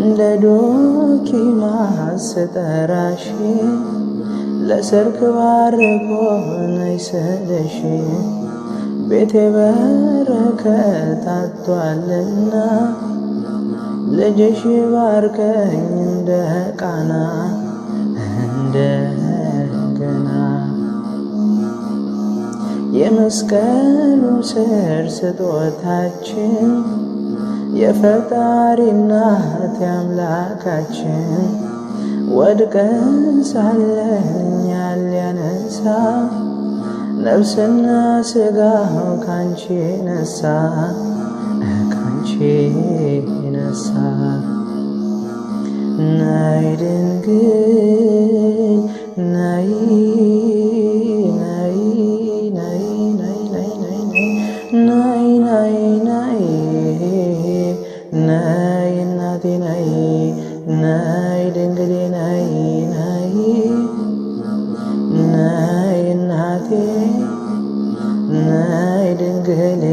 እንደ ዶኪ ማስጠራሽ ለሰርክ ባርኮን አይሰለሽ ቤቴ በረከት አጥቷልና ልጅሽ ባርከኝ እንደ ቃና እንደገና የመስቀሉ ስር ስጦታችን የፈጣሪ እናት ያምላካችን ወድቀን ሳለን እኛን ሊያነሳ ነፍስና ሥጋው ካንቺ ነሳ ካንቺ ነሳ ናይ ድንግል ናይ ናይ ናይ ናይ ናይ ናይ ናይ ናይ ናይ እናቴ ናይ ናይ ድንግሌ ናይ ናይ ናይ እናቴ ናይ ድንግሌ